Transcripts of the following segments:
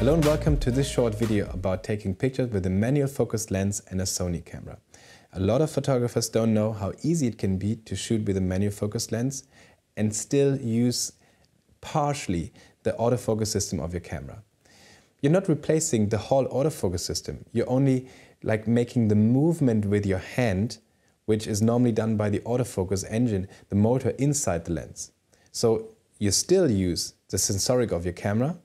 Hello and welcome to this short video about taking pictures with a manual focus lens and a SONY camera. A lot of photographers don't know how easy it can be to shoot with a manual focus lens and still use partially the autofocus system of your camera. You're not replacing the whole autofocus system. You're only making the movement with your hand, which is normally done by the autofocus engine, the motor inside the lens. So you still use the sensoric of your camera,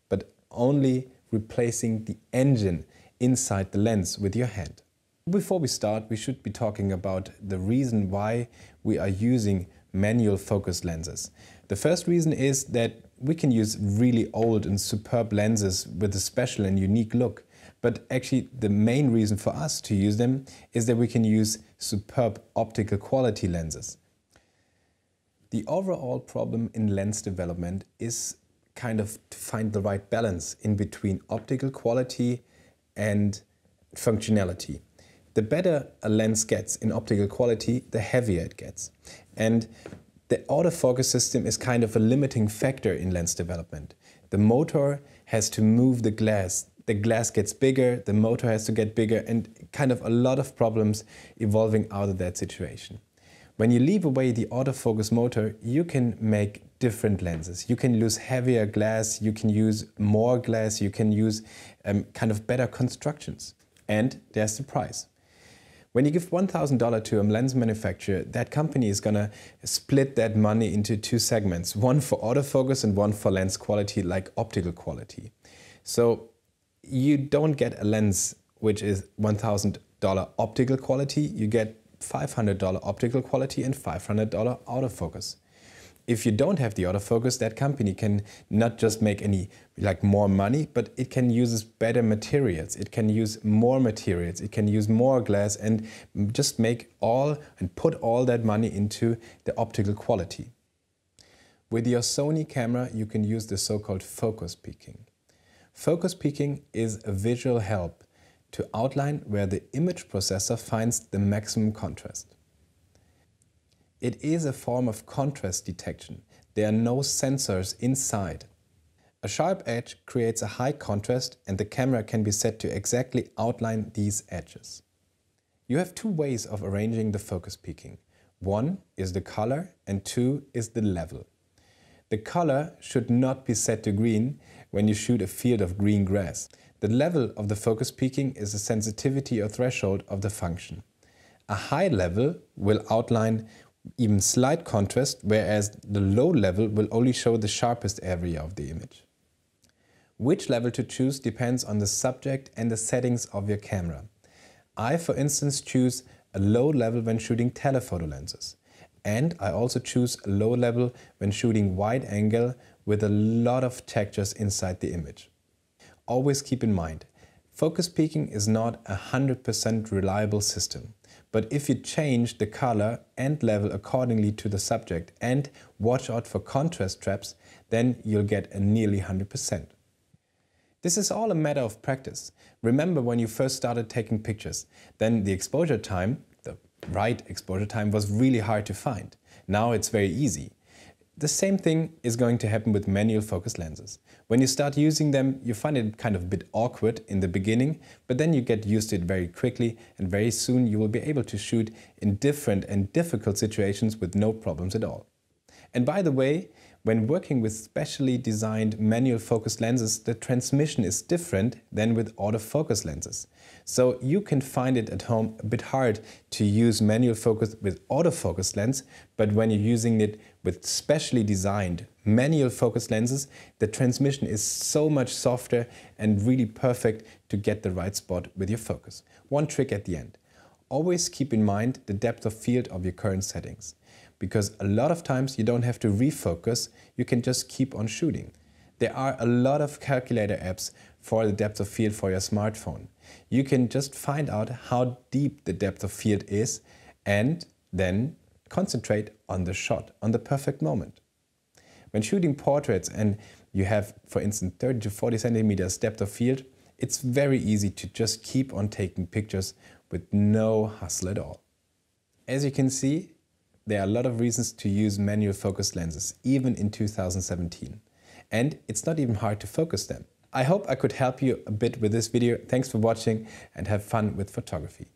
but only replacing the engine inside the lens with your hand. Before we start, we should be talking about the reason why we are using manual focus lenses. The first reason is that we can use really old and superb lenses with a special and unique look. But actually the main reason for us to use them is that we can use superb optical quality lenses. The overall problem in lens development is kind of to find the right balance in between optical quality and functionality. The better a lens gets in optical quality, the heavier it gets. And the autofocus system is kind of a limiting factor in lens development. The motor has to move the glass gets bigger, the motor has to get bigger, and kind of a lot of problems evolving out of that situation. When you leave away the autofocus motor, you can make different lenses. You can use heavier glass, you can use more glass, you can use kind of better constructions. And there's the price. When you give $1,000 to a lens manufacturer, that company is going to split that money into two segments, one for autofocus and one for lens quality, like optical quality. So you don't get a lens which is $1,000 optical quality, you get $500 optical quality and $500 autofocus. If you don't have the autofocus, that company can not just make any more money, but it can use better materials, it can use more materials, it can use more glass and just make all and put all that money into the optical quality. With your SONY camera, you can use the so-called focus peaking. Focus peaking is a visual help to outline where the image processor finds the maximum contrast. It is a form of contrast detection. There are no sensors inside. A sharp edge creates a high contrast and the camera can be set to exactly outline these edges. You have two ways of arranging the focus peaking. One is the color and two is the level. The color should not be set to green when you shoot a field of green grass. The level of the focus peaking is the sensitivity or threshold of the function. A high level will outline even slight contrast, whereas the low level will only show the sharpest area of the image. Which level to choose depends on the subject and the settings of your camera. I, for instance, choose a low level when shooting telephoto lenses. And I also choose a low level when shooting wide angle with a lot of textures inside the image. Always keep in mind, focus peaking is not a 100% reliable system. But if you change the color and level accordingly to the subject and watch out for contrast traps, then you'll get a nearly 100%. This is all a matter of practice. Remember when you first started taking pictures, then the exposure time, the right exposure time, was really hard to find. Now it's very easy. The same thing is going to happen with manual focus lenses. When you start using them, you find it kind of a bit awkward in the beginning, but then you get used to it very quickly and very soon you will be able to shoot in different and difficult situations with no problems at all. And by the way, when working with specially designed manual focus lenses, the transmission is different than with autofocus lenses. So you can find it at home a bit hard to use manual focus with autofocus lens, but when you're using it with specially designed manual focus lenses, the transmission is so much softer and really perfect to get the right spot with your focus. One trick at the end. Always keep in mind the depth of field of your current settings. Because a lot of times you don't have to refocus, you can just keep on shooting. There are a lot of calculator apps for the depth of field for your smartphone. You can just find out how deep the depth of field is and then concentrate on the shot, on the perfect moment. When shooting portraits and you have, for instance, 30 to 40 centimeters depth of field, it's very easy to just keep on taking pictures with no hustle at all. As you can see, there are a lot of reasons to use manual focus lenses, even in 2017. And it's not even hard to focus them. I hope I could help you a bit with this video. Thanks for watching and have fun with photography.